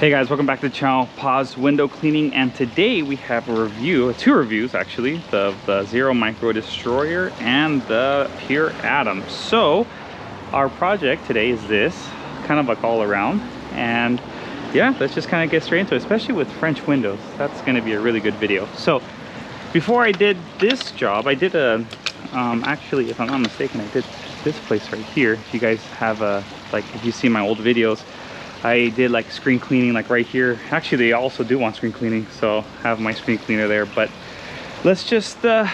Hey guys, welcome back to the channel, Pause Window Cleaning, and today we have a review, two reviews actually, of the XERO Micro Destroyer and the Pure Atom. So our project today is this, kind of like all around, and yeah, let's just kind of get straight into it, especially with French windows. That's going to be a really good video. So before I did this job, I did a, actually, if I'm not mistaken, I did this place right here. If you guys have a, like, if you see my old videos, I did like screen cleaning like right here. Actually, they also do want screen cleaning, so I have my screen cleaner there. But let's just or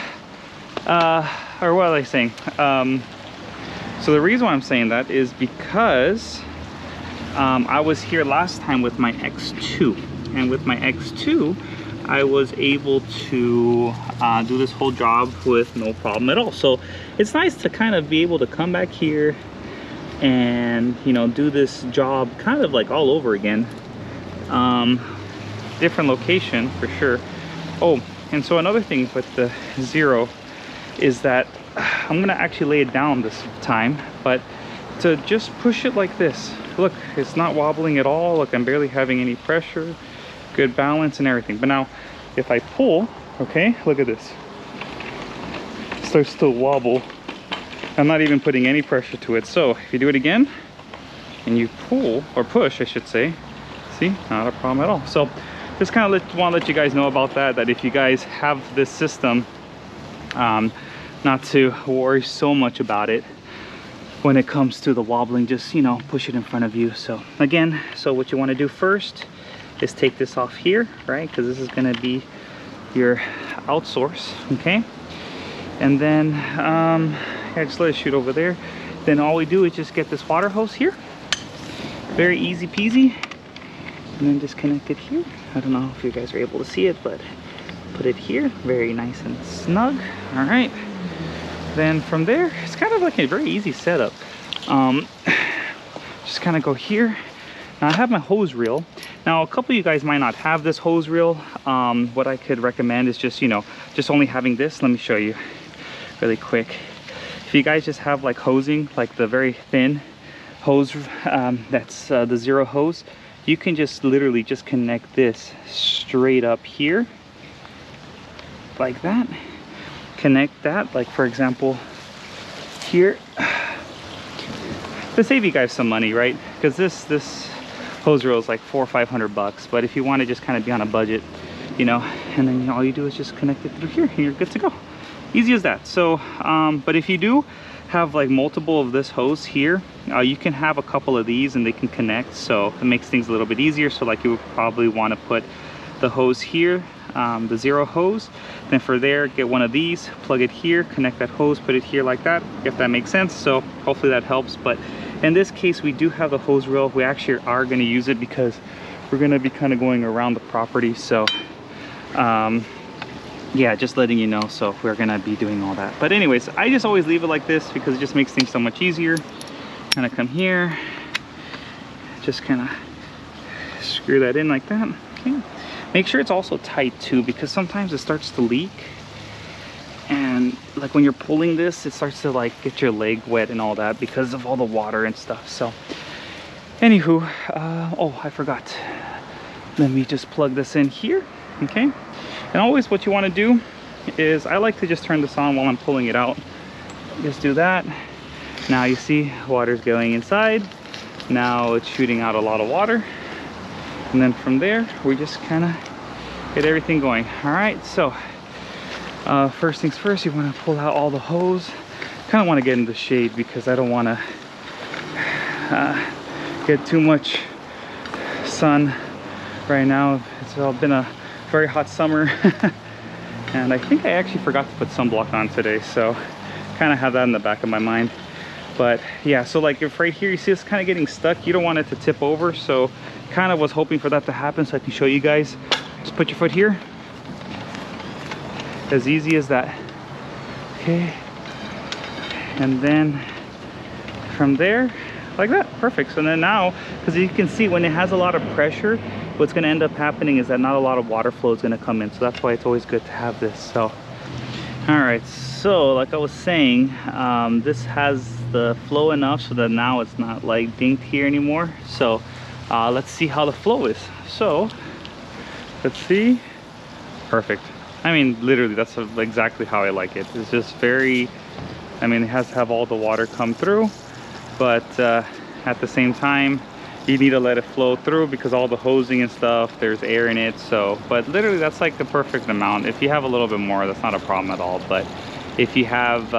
what was I saying? So the reason why I'm saying that is because I was here last time with my X2, and with my X2 I was able to do this whole job with no problem at all. So it's nice to kind of be able to come back here and, you know, do this job kind of like all over again. Different location for sure. Oh, and so another thing with the XERO is that I'm gonna actually lay it down this time, but to just push it like this, look, it's not wobbling at all. Look, I'm barely having any pressure, good balance and everything. But now if I pull, okay, look at this, it starts to wobble. I'm not even putting any pressure to it. So if you do it again and you pull, or push I should say, see, not a problem at all. So just kind of want to let you guys know about that, that if you guys have this system, not to worry so much about it when it comes to the wobbling. Just, you know, push it in front of you. So again, so what you want to do first is take this off here, right, because this is going to be your outsource, okay? And then yeah, just let it shoot over there. Then all we do is just get this water hose here, very easy peasy, and then just connect it here. I don't know if you guys are able to see it, but put it here, very nice and snug. All right, then from there it's kind of like a very easy setup. Just kind of go here. Now I have my hose reel. Now a couple of you guys might not have this hose reel. What I could recommend is just, you know, just only having this. Let me show you really quick. If you guys just have like hosing, like the very thin hose, that's the XERO hose, you can just literally just connect this straight up here like that. Connect that, like for example here, to save you guys some money, right? Because this hose reel is like $400 or $500, but if you want to just kind of be on a budget, you know, and then, you know, all you do is just connect it through here and you're good to go. Easy as that. So but if you do have like multiple of this hose here, you can have a couple of these and they can connect, so it makes things a little bit easier. So like you would probably want to put the hose here, the XERO hose, then for there get one of these, plug it here, connect that hose, put it here like that, if that makes sense. So hopefully that helps. But in this case we do have the hose reel. We actually are going to use it because we're going to be kind of going around the property. So yeah, just letting you know. So we're gonna be doing all that. But anyways, I just always leave it like this because it just makes things so much easier. Kind of come here, just kind of screw that in like that. Okay, make sure it's also tight too, because sometimes it starts to leak, and like when you're pulling this, it starts to like get your leg wet and all that because of all the water and stuff. So anywho, oh, I forgot, let me just plug this in here. Okay, and always what you want to do is, I like to just turn this on while I'm pulling it out. Just do that. Now you see water's going inside. Now it's shooting out a lot of water, and then from there we just kind of get everything going. All right, so first things first, you want to pull out all the hose. Kind of want to get in the shade because I don't want to get too much sun right now. It's been a very hot summer and I think I actually forgot to put sunblock on today, so kind of have that in the back of my mind. But yeah, so like if right here you see it's kind of getting stuck, you don't want it to tip over, so kind of was hoping for that to happen so I can show you guys. Just put your foot here, as easy as that. Okay, and then from there like that, perfect. So then now, because you can see when it has a lot of pressure, what's going to end up happening is that not a lot of water flow is going to come in. So that's why it's always good to have this. So all right, so like I was saying, this has the flow enough so that now it's not like dinked here anymore. So let's see how the flow is. So let's see. Perfect. I mean, literally, that's exactly how I like it. It's just very, I mean, it has to have all the water come through, but at the same time, you need to let it flow through because all the hosing and stuff, there's air in it. So, but literally, that's like the perfect amount. If you have a little bit more, that's not a problem at all. But if you have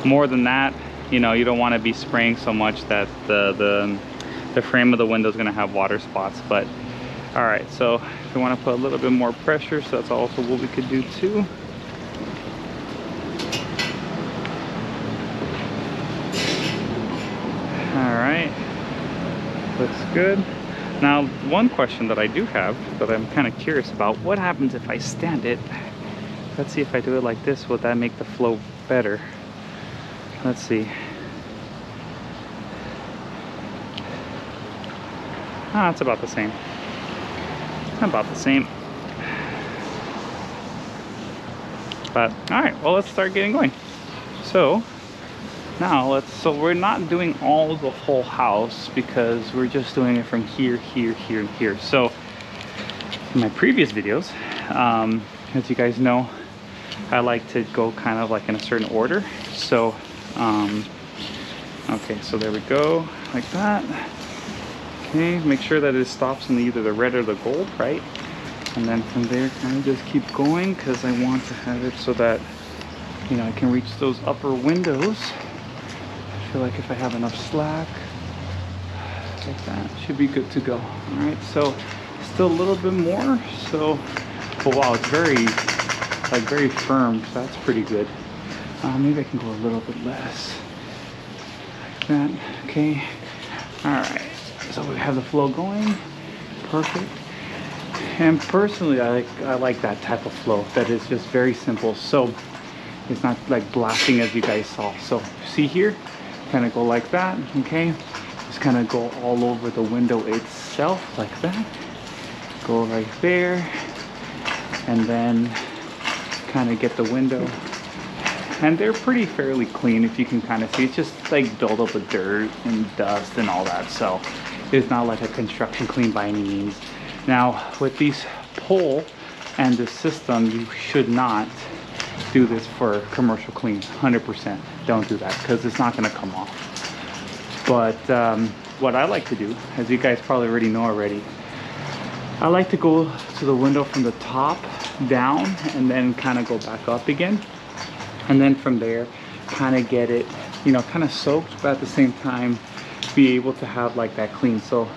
more than that, you know, you don't want to be spraying so much that the frame of the window is going to have water spots. But all right, so if we want to put a little bit more pressure, so that's also what we could do too. All right, looks good. Now, one question that I do have that I'm kind of curious about, what happens if I stand it? Let's see if I do it like this, will that make the flow better? Let's see. Ah, it's about the same. About the same. But all right, well, let's start getting going. So now so we're not doing all the whole house because we're just doing it from here, here, here, and here. So in my previous videos, as you guys know, I like to go kind of like in a certain order. So okay, so there we go, like that. Okay, make sure that it stops in either the red or the gold, right? And then from there, kind of just keep going because I want to have it so that, you know, I can reach those upper windows. I feel like if I have enough slack, like that, should be good to go. All right, so still a little bit more. So, oh wow, it's very firm, so that's pretty good. Maybe I can go a little bit less, like that. Okay, all right. So we have the flow going, perfect. And personally, I like that type of flow that is just very simple. So it's not like blasting as you guys saw. So see here, kind of go like that, okay? Just kind of go all over the window itself like that. Go right there, and then kind of get the window. And they're pretty fairly clean, if you can kind of see. It's just like buildup of dirt and dust and all that. So it's not like a construction clean by any means. Now with these pole and the system, you should not do this for commercial clean. 100% don't do that because it's not going to come off. But what I like to do, as you guys probably already know already, I like to go to the window from the top down and then kind of go back up again, and then from there kind of get it, you know, kind of soaked, but at the same time be able to have like that clean. So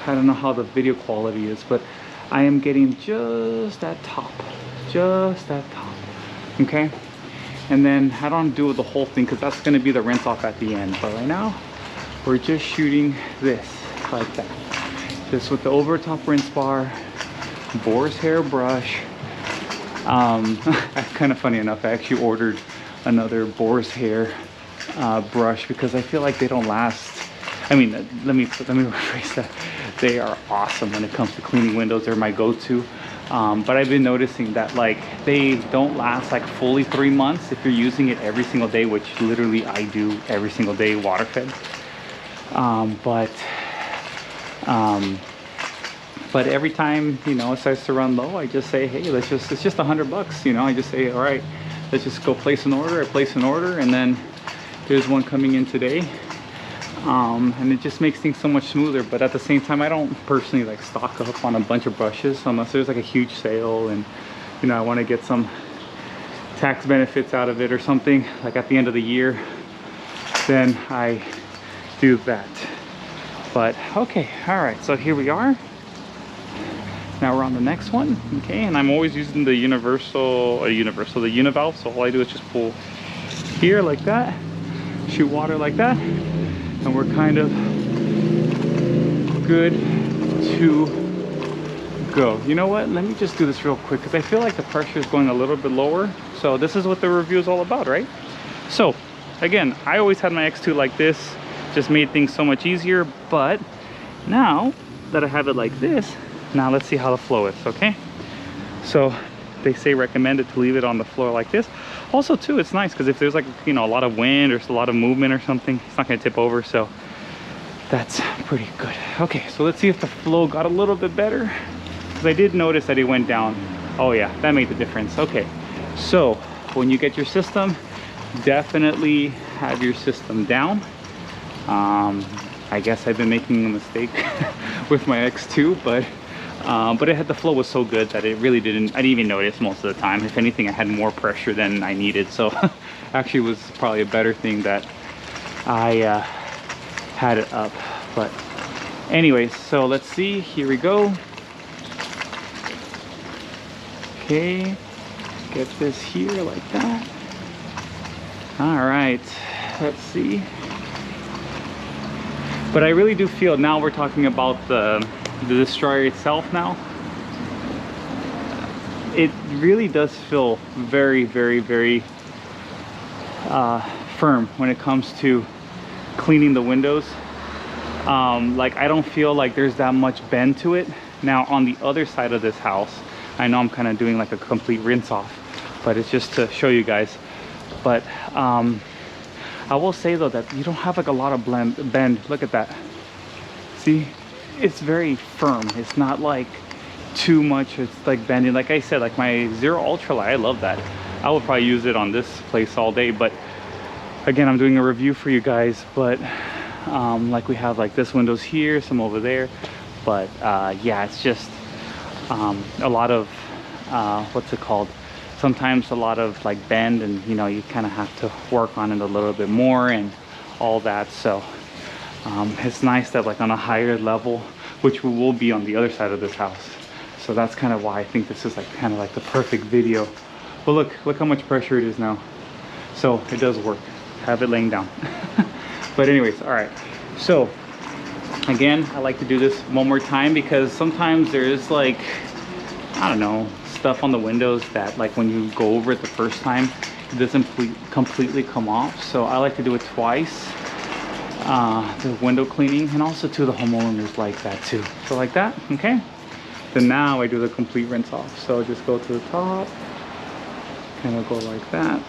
I don't know how the video quality is, but I am getting just that top, okay? And then I don't do the whole thing because that's going to be the rinse off at the end. But right now we're just shooting this like that, just with the over top rinse bar, boar's hair brush. Kind of funny enough, I actually ordered another boar's hair brush because I feel like they don't last. I mean, let me rephrase that. They are awesome when it comes to cleaning windows. They're my go-to. But I've been noticing that like they don't last like fully 3 months if you're using it every single day, which literally I do every single day, water fed. But every time, you know, it starts to run low, I just say, hey, it's just $100, you know. I just say, all right, let's just go place an order. I place an order, and then there's one coming in today. And it just makes things so much smoother. But at the same time, I don't personally like stock up on a bunch of brushes unless there's like a huge sale and, you know, I want to get some tax benefits out of it or something like at the end of the year, then I do that. But okay, all right, so here we are. Now we're on the next one, okay? And I'm always using the the univalve. So all I do is just pull here like that, shoot water like that, and we're kind of good to go. You know what? Let me just do this real quick because I feel like the pressure is going a little bit lower. So this is what the review is all about, right? So again, I always had my X2 like this, just made things so much easier. But now that I have it like this, now let's see how the flow is, okay? So they say recommended to leave it on the floor like this. Also too, it's nice because if there's like, you know, a lot of wind or a lot of movement or something, it's not gonna tip over. So that's pretty good. Okay, so let's see if the flow got a little bit better, because I did notice that it went down. Oh yeah, that made the difference. Okay, so when you get your system, definitely have your system down. I guess I've been making a mistake with my X2, but the flow was so good that it really didn't, I didn't even notice most of the time. If anything, I had more pressure than I needed. So actually it was probably a better thing that I had it up. But anyways, so let's see, here we go. Okay, get this here like that. All right, let's see. But I really do feel, now we're talking about the destroyer itself now. It really does feel very, very, very firm when it comes to cleaning the windows. Like, I don't feel like there's that much bend to it. Now on the other side of this house, I know I'm kind of doing like a complete rinse off, but it's just to show you guys. But I will say though that you don't have like a lot of bend. Look at that. See, it's very firm. It's not like too much. It's like bending. Like I said, like my XERO Ultralight, I love that. I would probably use it on this place all day. But again, I'm doing a review for you guys. But like we have like this windows here, some over there. But yeah, it's just a lot of what's it called? Sometimes a lot of like bend, and you know, you kind of have to work on it a little bit more and all that. So it's nice that like on a higher level, which we will be on the other side of this house. So that's kind of why I think this is like kind of like the perfect video. But look how much pressure it is now. So it does work. Have it laying down. But anyways, all right. So again, I like to do this one more time because sometimes there is like, I don't know, stuff on the windows that like when you go over it the first time, it doesn't completely come off. So I like to do it twice, the window cleaning, and also to the homeowners like that too. So like that, okay? Then now I do the complete rinse off. So just go to the top, kind of go like that.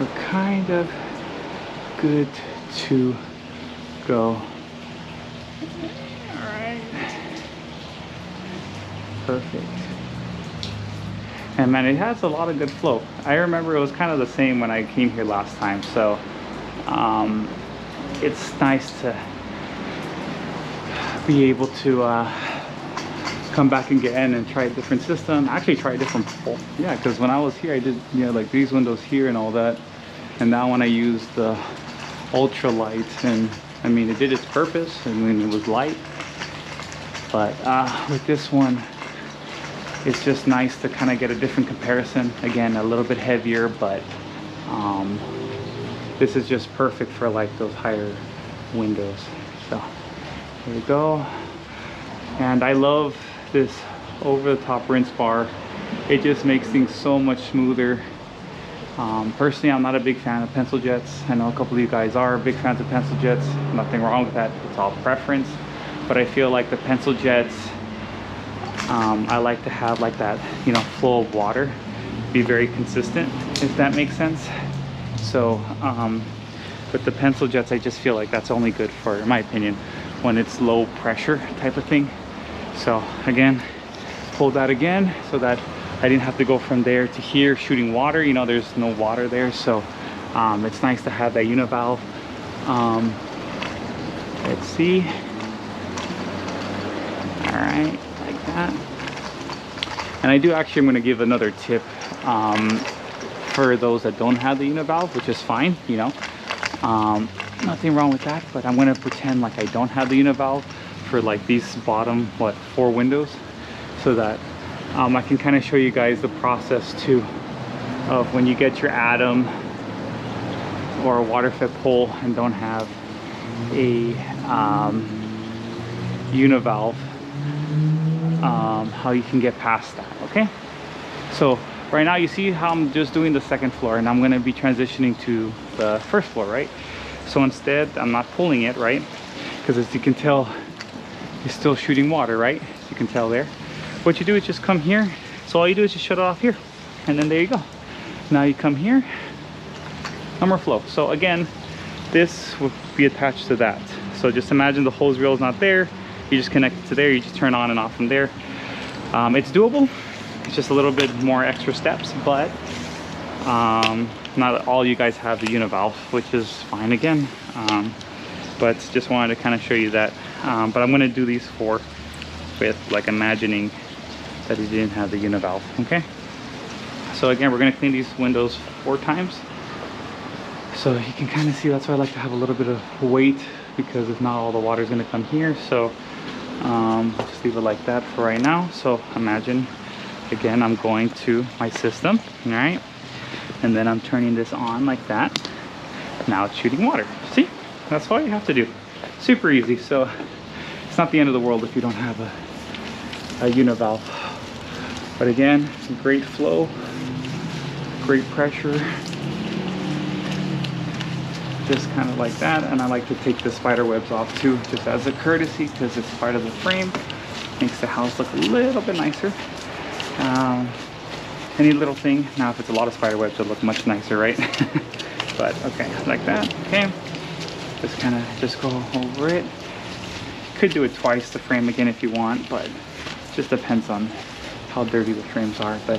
We're kind of good to go. All right, perfect. And man, it has a lot of good flow. I remember it was kind of the same when I came here last time. So it's nice to be able to come back and get in and try a different system. Actually try a different pole. Yeah, because when I was here, I did, you know, like these windows here and all that. And now when I used the Ultralight, and I mean, it did its purpose. I mean, it was light. But with this one, it's just nice to kind of get a different comparison. Again, a little bit heavier, but this is just perfect for like those higher windows. So here we go. And I love this over the top rinse bar. It just makes things so much smoother. Personally, I'm not a big fan of pencil jets. I know a couple of you guys are big fans of pencil jets. Nothing wrong with that. It's all preference. But I feel like the pencil jets, I like to have like that, you know, flow of water, be very consistent, if that makes sense. So with the pencil jets, I just feel like that's only good for, in my opinion, when it's low pressure type of thing. So again, pull that again so that I didn't have to go from there to here shooting water. You know, there's no water there, so it's nice to have that univalve. Let's see. All right, like that. And I do actually, I'm going to give another tip for those that don't have the univalve, which is fine, you know. Nothing wrong with that, but I'm going to pretend like I don't have the univalve for like these bottom, 4 windows, so that I can kind of show you guys the process too of when you get your Atom or a water fed pole and don't have a univalve, how you can get past that. Okay, so right now you see how I'm just doing the second floor, and I'm going to be transitioning to the first floor, right? So instead I'm not pulling it, right? Because as you can tell, it's still shooting water, right? As you can tell there. What you do is just come here. So all you do is just shut it off here, and then there you go. Now you come here, no more flow. So again, this will be attached to that. So just imagine the hose reel is not there. You just connect it to there. You just turn on and off from there. It's doable. It's just a little bit more extra steps, but not all you guys have the univalve, which is fine again. But just wanted to kind of show you that. But I'm gonna do these 4 with like imagining that he didn't have the univalve. Okay. So again, we're gonna clean these windows 4 times. So you can kind of see, that's why I like to have a little bit of weight, because if not, all the water is gonna come here. So just leave it like that for right now. So imagine, again, I'm going to my system, all right? And then I'm turning this on like that. Now it's shooting water. See, that's all you have to do. Super easy. So it's not the end of the world if you don't have a univalve. But again, great flow, great pressure. Just kind of like that. And I like to take the spider webs off too, just as a courtesy, because it's part of the frame. Makes the house look a little bit nicer. Any little thing. Now if it's a lot of spider webs, it'll look much nicer, right? But okay, like that. Okay, just kind of just go over it. Could do it twice the frame again if you want, but it just depends on how dirty the frames are. But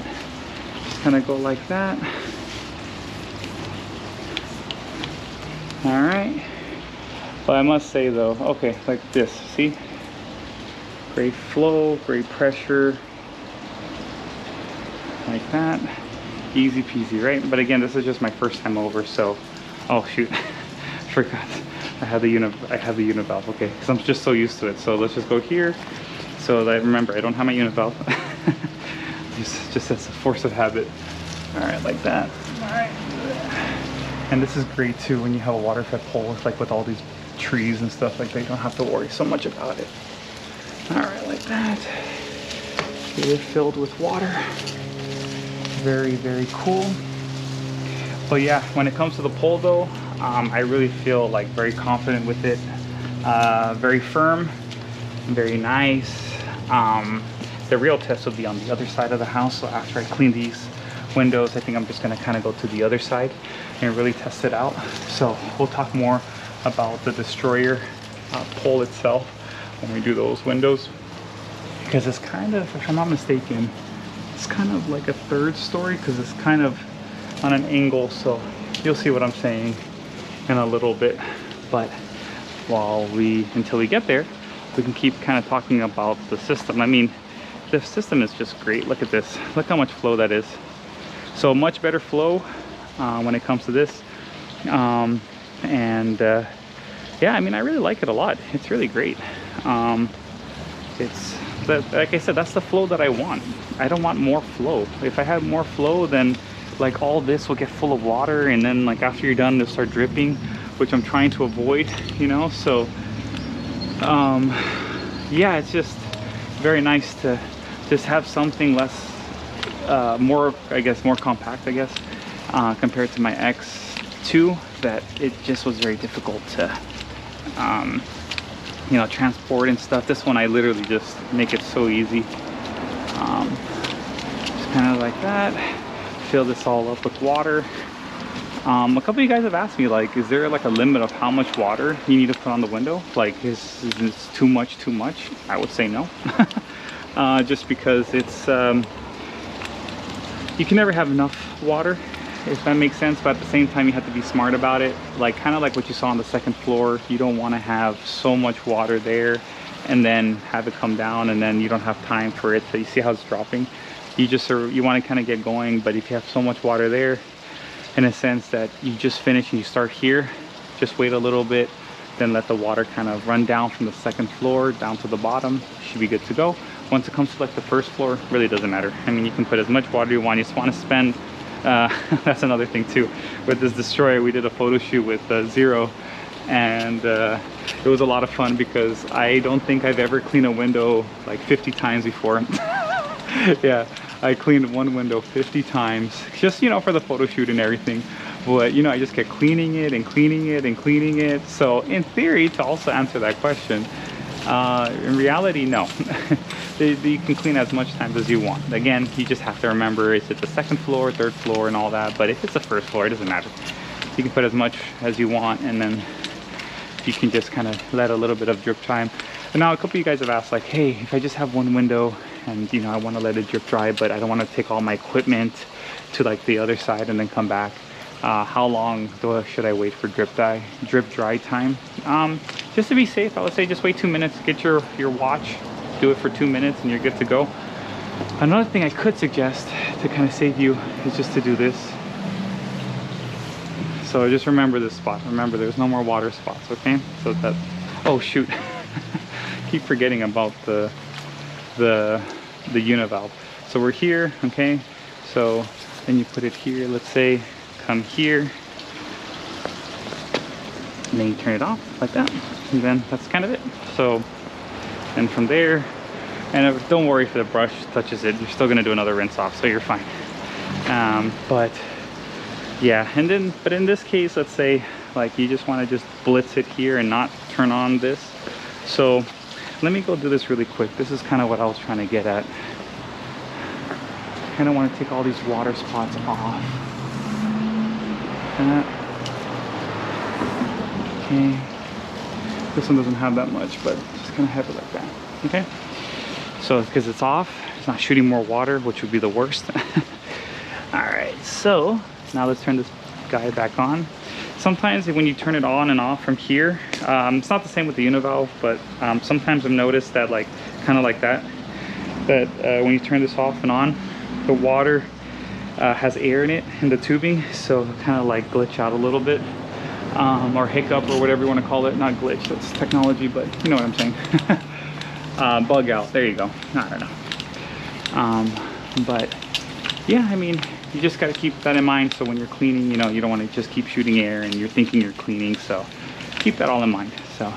just kind of go like that. All right. But I must say though, okay, like this, see? Great flow, great pressure. Like that. Easy peasy, right? But again, this is just my first time over, so oh shoot. Forgot. I have the univalve, okay, because I'm just so used to it. So let's just go here. So that, remember, I don't have my univalve. just as a force of habit. All right, like that. All right. And this is great too when you have a water fed pole, like with all these trees and stuff like that. You don't have to worry so much about it. All right, like that. Get it filled with water. Very, very cool. But yeah, when it comes to the pole though, I really feel like very confident with it. Very firm, very nice. The real test will be on the other side of the house. So after I clean these windows, I think I'm just gonna kind of go to the other side and really test it out. So we'll talk more about the destroyer pole itself when we do those windows, because it's kind of, if I'm not mistaken, it's kind of like a 3rd story, because it's kind of on an angle. So you'll see what I'm saying in a little bit. But until we get there, we can keep kind of talking about the system. I mean, the system is just great. Look at this. Look how much flow that is. So much better flow when it comes to this. Yeah, I mean, I really like it a lot. It's really great. It's like I said, that's the flow that I want. I don't want more flow. If I had more flow, then like all this will get full of water, and then like after you're done, they'll start dripping, which I'm trying to avoid, you know. So yeah, it's just very nice to just have something less, more, I guess, more compact, I guess, compared to my X2, that it just was very difficult to you know, transport and stuff. This one I literally just make it so easy. Just kind of like that. Fill this all up with water. A couple of you guys have asked me, like, is there like a limit of how much water you need to put on the window? Like, is this too much? I would say no. Just because it's you can never have enough water, if that makes sense, but at the same time you have to be smart about it. Like, kind of like what you saw on the 2nd floor, you don't want to have so much water there and then have it come down, and then you don't have time for it to, you see how it's dropping. You want to kind of get going, but if you have so much water there, in a sense that you just finish and you start here, just wait a little bit, then let the water kind of run down from the 2nd floor down to the bottom. Should be good to go. Once it comes to like the 1st floor, really doesn't matter. I mean, you can put as much water you want. You just want to spend that's another thing too. With this destroyer, we did a photo shoot with XERO, and it was a lot of fun, because I don't think I've ever cleaned a window like 50 times before. Yeah, I cleaned one window 50 times, just, you know, for the photo shoot and everything. But, you know, I just kept cleaning it and cleaning it and cleaning it. So in theory, to also answer that question, in reality, no. You can clean as much times as you want. Again, you just have to remember, is it the 2nd floor, 3rd floor, and all that. But if it's the 1st floor, it doesn't matter. You can put as much as you want, and then you can just kind of let a little bit of drip time. But now a couple of you guys have asked like, hey, if I just have one window and you know I want to let it drip dry, but I don't want to take all my equipment to like the other side and then come back, how long should I wait for drip dry time? Just to be safe, I would say just wait 2 minutes. Get your watch, do it for 2 minutes, and you're good to go. Another thing I could suggest to kind of save you is just to do this. So just remember this spot. Remember, there's no more water spots, okay? So that, oh shoot, keep forgetting about the univalve. So we're here, okay? So then you put it here. Let's say come here, and then you turn it off like that, and then that's kind of it. So, and from there, and don't worry if the brush touches it. You're still gonna do another rinse off, so you're fine. But yeah, and then, but in this case, let's say like you just want to just blitz it here and not turn on this. So let me go do this really quick. This is kind of what I was trying to get at. I kind of want to take all these water spots off. Okay. This one doesn't have that much, but just kind of have it like that. Okay. So because it's off, it's not shooting more water, which would be the worst. All right, so now let's turn this guy back on. Sometimes when you turn it on and off from here, it's not the same with the univalve, but sometimes I've noticed that like kind of like that when you turn this off and on, the water has air in it in the tubing, so kind of like glitch out a little bit, or hiccup or whatever you want to call it. Not glitch, that's technology, but you know what I'm saying. Bug out, there you go. I don't know. But yeah, I mean, you just got to keep that in mind. So when you're cleaning, you know, you don't want to just keep shooting air and you're thinking you're cleaning. So keep that all in mind. So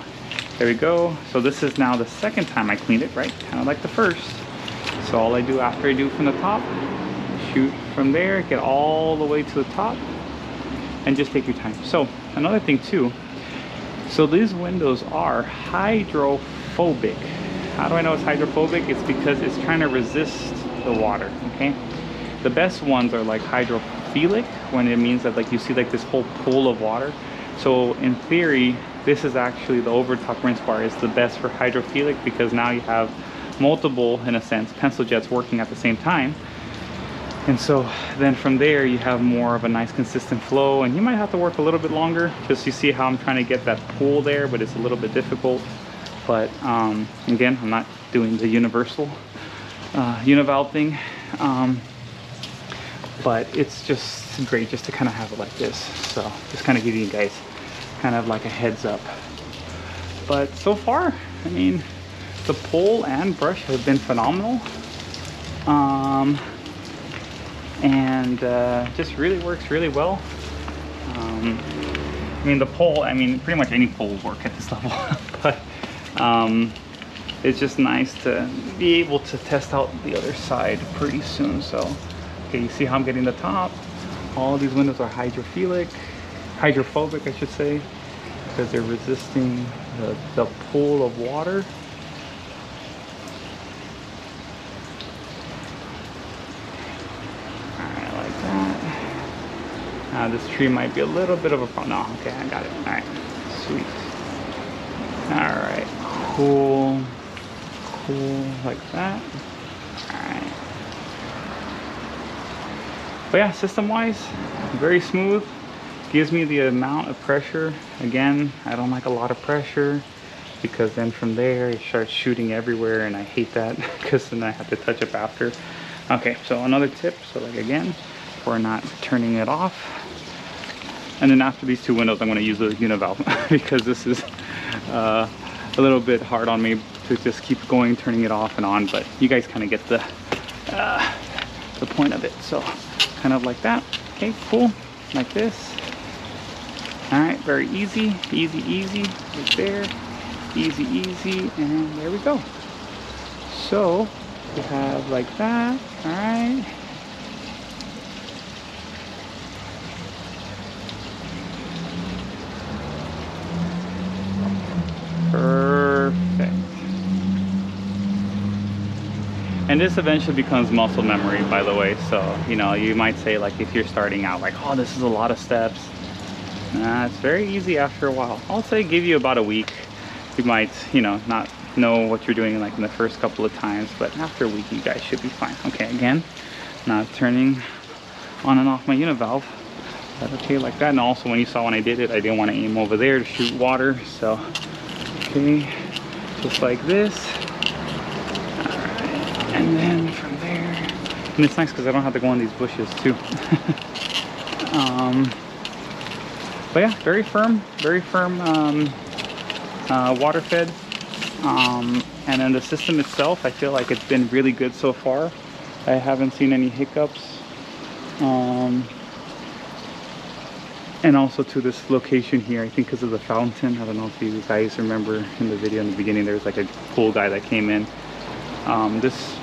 there we go. So this is now the second time I cleaned it, right? Kind of like the first. So all I do after I do from the top, shoot from there, get all the way to the top, and just take your time. So another thing too, so these windows are hydrophobic. How do I know it's hydrophobic? It's because it's trying to resist the water, okay? The best ones are like hydrophilic, when it means that like you see like this whole pool of water. So in theory, this is actually the overtop rinse bar is the best for hydrophilic, because now you have multiple, in a sense, pencil jets working at the same time. And so then from there you have more of a nice consistent flow, and you might have to work a little bit longer. Just you see how I'm trying to get that pool there, but it's a little bit difficult. But again, I'm not doing the universal univalve thing. But it's just great just to kind of have it like this. So just kind of giving you guys kind of like a heads up. But so far, I mean, the pole and brush have been phenomenal. And just really works really well. I mean, the pole, I mean, pretty much any pole will work at this level. But it's just nice to be able to test out the other side pretty soon. So okay, you see how I'm getting the top. All these windows are hydrophobic, I should say, because they're resisting the pool of water. Alright, like that. This tree might be a little bit of a problem. No, okay, I got it. Alright, sweet. Alright, cool, like that. Alright. But yeah, system-wise, very smooth. Gives me the amount of pressure. Again, I don't like a lot of pressure, because then from there it starts shooting everywhere, and I hate that because then I have to touch up after. Okay, so another tip, so like again, for not turning it off. And then after these two windows, I'm going to use the univalve because this is a little bit hard on me to just keep going, turning it off and on. But you guys kind of get the point of it. So kind of like that. Okay, cool, like this. All right, very easy, easy, right there, easy, and there we go. So we have like that. All right. Perfect. And this eventually becomes muscle memory, by the way. So, you know, you might say, like, if you're starting out, like, oh, this is a lot of steps. It's very easy after a while. I'll say give you about a week. You might, you know, not know what you're doing like in the first couple of times, but after a week you guys should be fine. Okay, again, not turning on and off my univalve. But okay, like that. And also when you saw when I did it, I didn't want to aim over there to shoot water. So, okay, just like this. Alright, and then from there, and it's nice because I don't have to go in these bushes too. But yeah, very firm water fed. And then the system itself, I feel like it's been really good so far. I haven't seen any hiccups. And also to this location here, I think because of the fountain. I don't know if you guys remember in the video in the beginning, there was like a cool guy that came in. This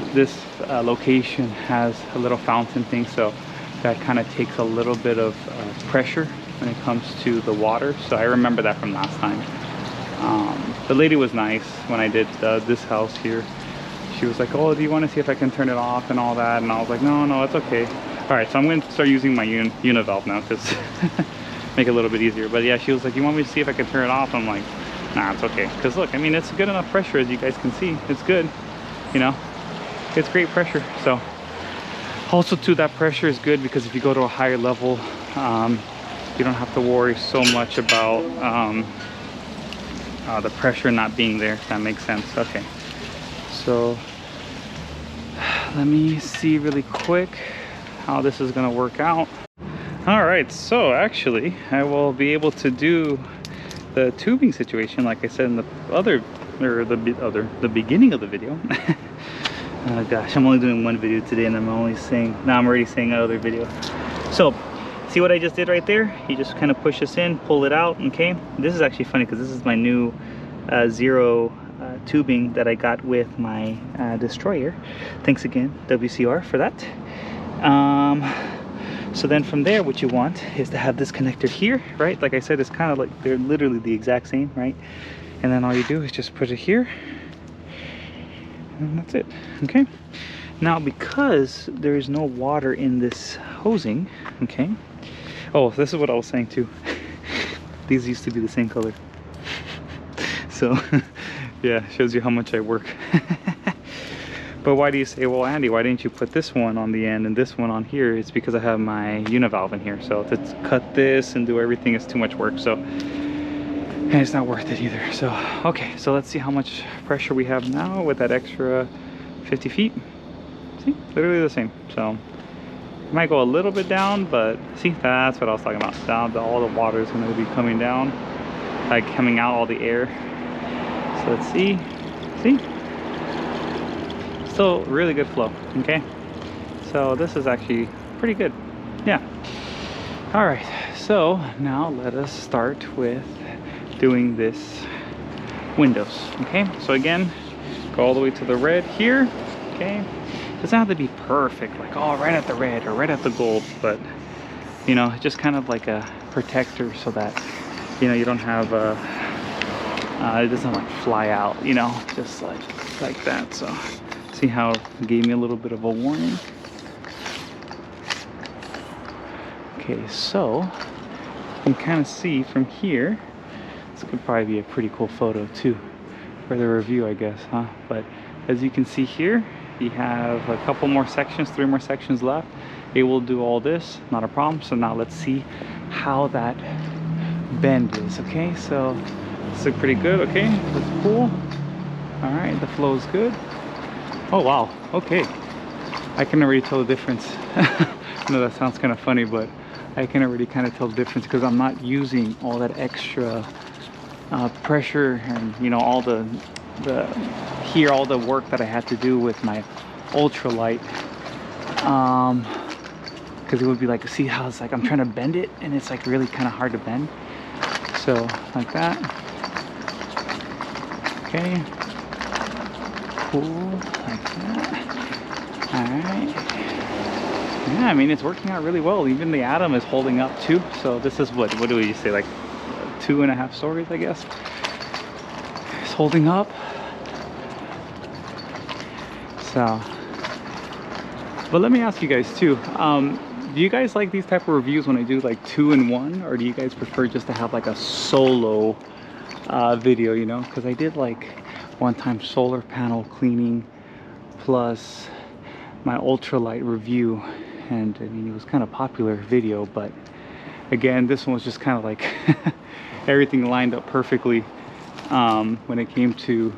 location has a little fountain thing, so that kind of takes a little bit of pressure when it comes to the water. So I remember that from last time. The lady was nice when I did this house here. She was like, oh, do you want to see if I can turn it off and all that? And I was like, no, it's okay. All right, so I'm going to start using my univalve now because make it a little bit easier. But yeah, she was like, you want me to see if I can turn it off? I'm like, nah, it's okay. Because look, I mean, it's good enough pressure, as you guys can see. It's good, you know, it's great pressure. So also too, that pressure is good because if you go to a higher level, you don't have to worry so much about the pressure not being there, if that makes sense. Okay, so let me see really quick how this is going to work out. All right, so actually I will be able to do the tubing situation like I said in the beginning of the video. Oh gosh, I'm only doing one video today and I'm already saying another video. So see what I just did right there? You just kind of push this in, pull it out. Okay, this is actually funny because this is my new XERO tubing that I got with my destroyer. Thanks again, WCR, for that. So then from there, what you want is to have this connector here, right? Like I said, it's kind of like they're literally the exact same, right? And then all you do is just put it here, and that's it. Okay, now because there is no water in this hosing, okay. Oh, this is what I was saying too. These used to be the same color. So yeah, shows you how much I work. But why do you say, well, Andy, why didn't you put this one on the end and this one on here? It's because I have my univalve in here. So to cut this and do everything is too much work. So, and it's not worth it either. So, okay, so let's see how much pressure we have now with that extra 50 feet. See, literally the same. So it might go a little bit down, but see, that's what I was talking about. Down, all the water is going to be coming down, like coming out, all the air. So let's see. Still really good flow. Okay, so this is actually pretty good. Yeah. All right, so now let us start with doing this windows. Okay, so again, go all the way to the red here. Okay, doesn't have to be perfect, like oh right at the red or right at the gold, but you know, just kind of like a protector so that you know you don't have it doesn't like fly out, you know, just like that. So see how it gave me a little bit of a warning. Okay, so you can kind of see from here, this could probably be a pretty cool photo too for the review, I guess, huh? But as you can see here, you have a couple more sections, 3 more sections left. It will do all this, not a problem. So now let's see how that bend is. Okay, so this looks pretty good. Okay, let's pull. All right, the flow is good. Oh wow, okay, I can already tell the difference. I know that sounds kind of funny, but I can already kind of tell the difference because I'm not using all that extra pressure and you know all the work that I had to do with my ultralight, because it would be like, see how it's like I'm trying to bend it and it's like really kind of hard to bend. So like that. Okay, cool, like that. All right, yeah, I mean it's working out really well. Even the atom is holding up too. So this is what do we say, like 2.5 stories, I guess. It's holding up. So, but let me ask you guys too, do you guys like these type of reviews when I do like 2-in-1, or do you guys prefer just to have like a solo video, you know? Because I did like one time solar panel cleaning plus my ultralight review, and I mean, it was kind of popular video, but again, this one was just kind of like everything lined up perfectly when it came to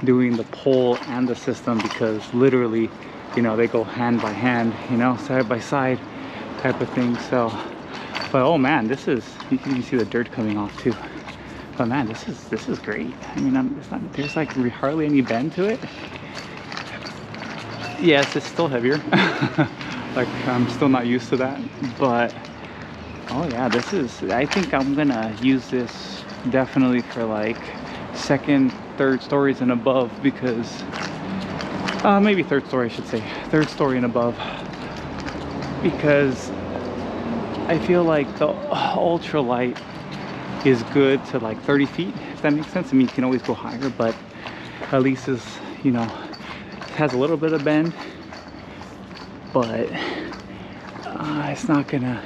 doing the pole and the system, because literally, you know, they go hand by hand, you know, side by side type of thing. So, but oh man, this is, you can even see the dirt coming off too. But man, this is great. I mean, it's not, there's like hardly any bend to it. Yes, it's still heavier. Like, I'm still not used to that, but oh yeah, this is, I think I'm gonna use this definitely for like second, third stories and above, because maybe third story, I should say, third story and above, because I feel like the ultralight is good to like 30 feet, if that makes sense. I mean, you can always go higher, but at least is, you know, it has a little bit of bend, but it's not gonna,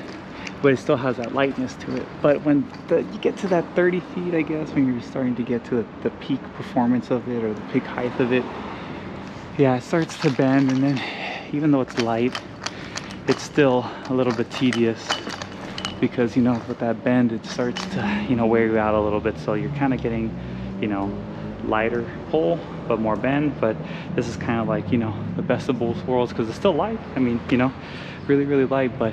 but it still has that lightness to it. But when you get to that 30 feet, I guess, when you're starting to get to the peak performance of it, or the peak height of it, yeah, it starts to bend, and then even though it's light, it's still a little bit tedious, because, you know, with that bend, it starts to, you know, wear you out a little bit. So you're kind of getting, you know, lighter pole but more bend. But this is kind of like, you know, the best of both worlds, because it's still light. I mean, you know, really, really light, but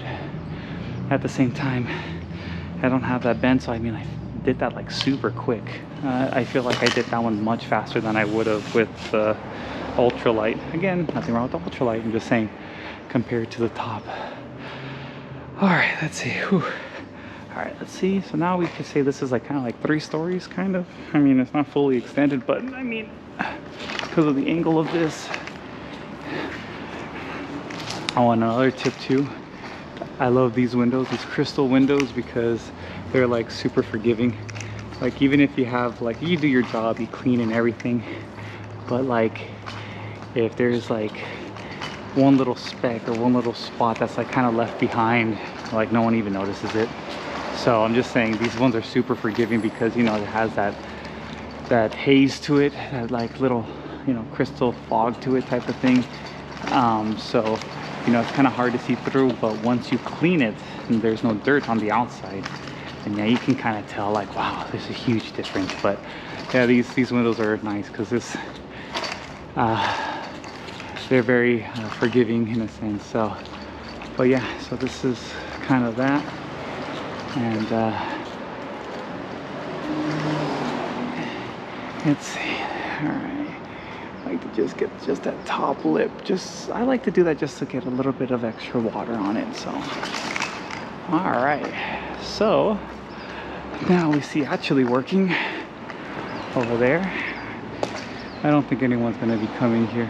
at the same time, I don't have that bend. So I mean, I did that like super quick. I feel like I did that one much faster than I would have with the ultralight. Again, nothing wrong with the ultralight, I'm just saying compared to the top. All right, let's see. Whew. All right, let's see. So now we could say this is like kind of like 3 stories, kind of. I mean, it's not fully extended, but I mean, because of the angle of this. Oh, and another tip too, I love these windows, these crystal windows, because they're like super forgiving. Like, even if you have, like, you do your job, you clean and everything, but like if there's like one little speck or one little spot that's like kind of left behind, like no one even notices it. So I'm just saying, these ones are super forgiving, because, you know, it has that haze to it, that like little, you know, crystal fog to it type of thing. So, you know, it's kind of hard to see through, but once you clean it and there's no dirt on the outside, and yeah, you can kind of tell, like, wow, there's a huge difference. But yeah, these windows are nice, because this they're very forgiving in a sense. So, but yeah, so this is kind of that. And let's see. All right, I like to just get just that top lip. Just, I like to do that just to get a little bit of extra water on it. So, all right, so now we see actually working over there. I don't think anyone's gonna be coming here.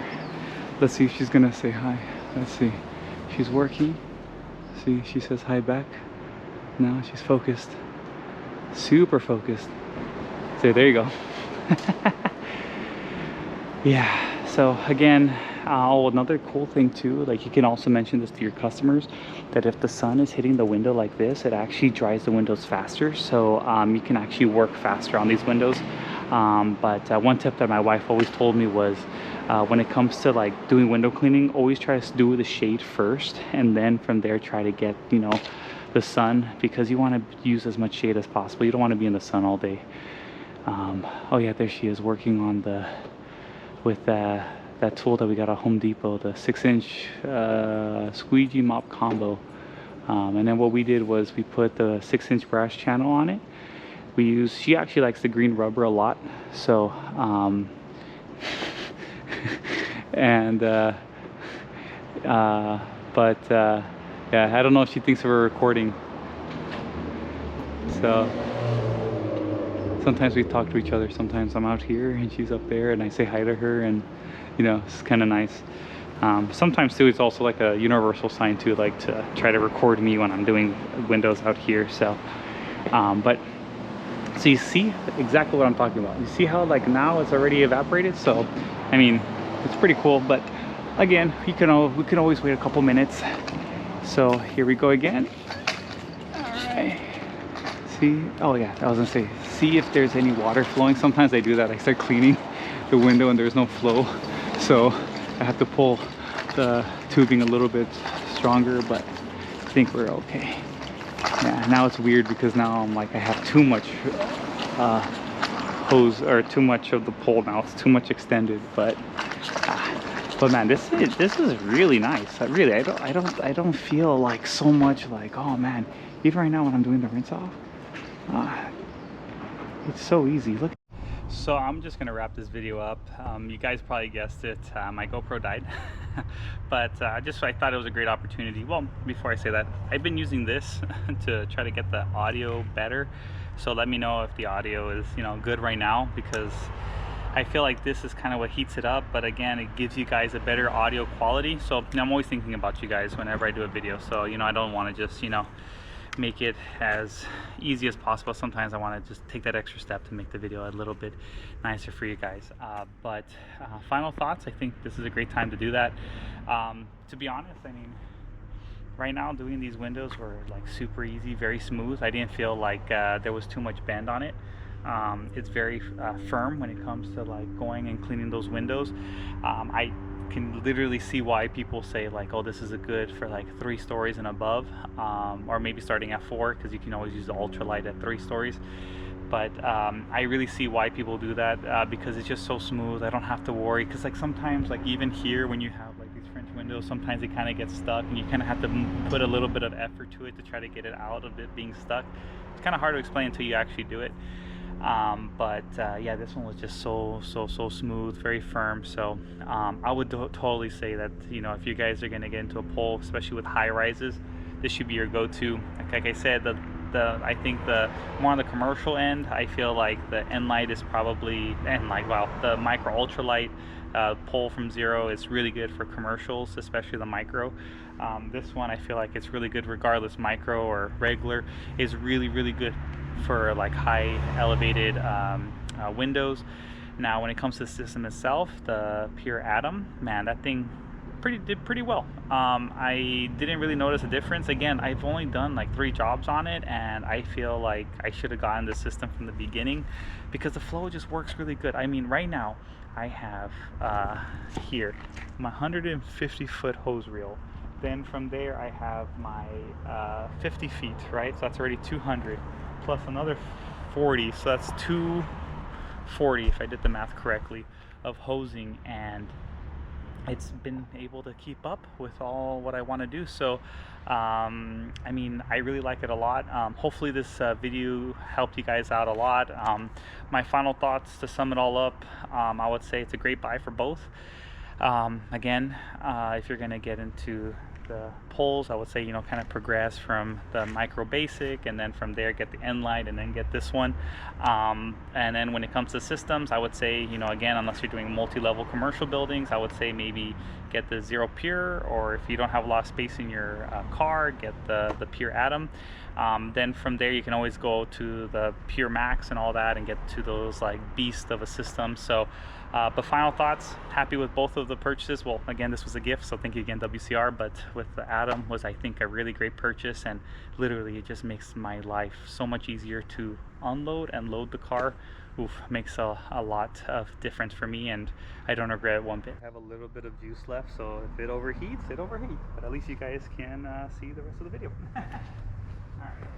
Let's see if she's gonna say hi. Let's see. She's working. See, she says hi back. No, she's focused. Super focused. So there you go. Yeah, so again, another cool thing too, like, you can also mention this to your customers, that if the sun is hitting the window like this, it actually dries the windows faster. So you can actually work faster on these windows. But one tip that my wife always told me was, when it comes to like doing window cleaning, always try to do the shade first, and then from there try to get, you know, the sun, because you want to use as much shade as possible. You don't want to be in the sun all day. Oh yeah, there she is working on the, with that tool that we got at Home Depot, the 6-inch squeegee mop combo. And then what we did was we put the 6-inch brass channel on it. We use, she actually likes the green rubber a lot, so and yeah, I don't know if she thinks we're recording. So sometimes we talk to each other. Sometimes I'm out here and she's up there, and I say hi to her, and you know, it's kind of nice. Sometimes too, it's also like a universal sign too, like to try to record me when I'm doing windows out here. So but so you see exactly what I'm talking about. You see how like now it's already evaporated. So I mean, it's pretty cool. But again, we can always wait a couple minutes So here we go again. All right. See, oh yeah, I was gonna say, see if there's any water flowing. Sometimes I do that. I start cleaning the window and there's no flow. So I have to pull the tubing a little bit stronger, but I think we're okay. Yeah, now it's weird because now I'm like, I have too much hose, or too much of the pole now. It's too much extended, but man, this is really nice. I don't feel like so much like, oh man, even right now when I'm doing the rinse off, it's so easy. Look. So I'm just gonna wrap this video up. You guys probably guessed it, my GoPro died. But I thought it was a great opportunity. Well, before I say that, I've been using this to try to get the audio better. So let me know if the audio is, you know, good right now, because I feel like this is kind of what heats it up, but again, it gives you guys a better audio quality. So I'm always thinking about you guys whenever I do a video. So, you know, I don't want to just, you know, make it as easy as possible. Sometimes I want to just take that extra step to make the video a little bit nicer for you guys. But final thoughts, I think this is a great time to do that. To be honest, I mean, right now doing these windows were like super easy, very smooth. I didn't feel like there was too much bend on it. It's very firm when it comes to like going and cleaning those windows. I can literally see why people say like, oh, this is a good for like 3 stories and above, or maybe starting at 4, because you can always use the ultralight at 3 stories. But I really see why people do that, because it's just so smooth. I don't have to worry, because like sometimes, like even here when you have like these French windows, sometimes it kind of gets stuck and you kind of have to put a little bit of effort to it to try to get it out of it being stuck. It's kind of hard to explain until you actually do it. Yeah, this one was just so smooth, very firm. So I would totally say that, you know, if you guys are going to get into a pole, especially with high rises, this should be your go-to. Like I said, I think the more on the commercial end, I feel like the N-Light is probably, the micro ultralight pole from XERO is really good for commercials, especially the micro. This one, I feel like it's really good regardless, micro or regular, is really good for like high elevated windows. Now when it comes to the system itself, the pure atom, man, that thing did pretty well. I didn't really notice a difference. Again, I've only done like 3 jobs on it, and I feel like I should have gotten the system from the beginning, because the flow just works really good. I mean, right now I have here my 150-foot hose reel. Then from there I have my 50 feet, right? So that's already 200 plus another 40, so that's 240 if I did the math correctly of hosing, and it's been able to keep up with all what I want to do. So I mean, I really like it a lot. Hopefully this video helped you guys out a lot. My final thoughts to sum it all up, I would say it's a great buy for both. Again, if you're going to get into the poles, I would say, you know, kind of progress from the micro basic, and then from there get the N-Light, and then get this one. And then when it comes to systems, I would say, you know, again, unless you're doing multi-level commercial buildings, I would say maybe get the XERO Pure, or if you don't have a lot of space in your car, get the Pure Atom. Then from there you can always go to the Pure Max and all that and get to those like beast of a system. So but final thoughts, happy with both of the purchases. Well, again, this was a gift, so thank you again, WCR. But with the Atom was, I think, a really great purchase, and literally it just makes my life so much easier to unload and load the car. Oof, makes a lot of difference for me, and I don't regret it one bit. I have a little bit of juice left, so if it overheats, it overheats. But at least you guys can see the rest of the video. All right.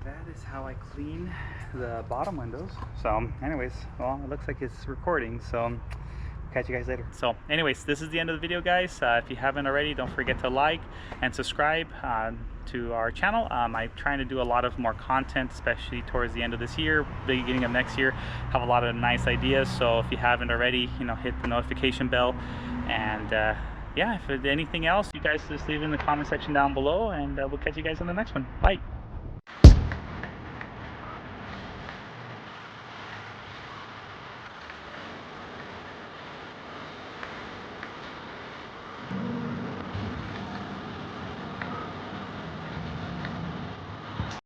that is how I clean the bottom windows. So anyways, well, it looks like it's recording, so catch you guys later. So anyways, this is the end of the video, guys. If you haven't already, don't forget to like and subscribe to our channel. I'm trying to do a lot of more content, especially towards the end of this year, beginning of next year. Have a lot of nice ideas, so if you haven't already, you know, hit the notification bell. And yeah, if there's anything else, you guys just leave it in the comment section down below, and we'll catch you guys in the next one. Bye.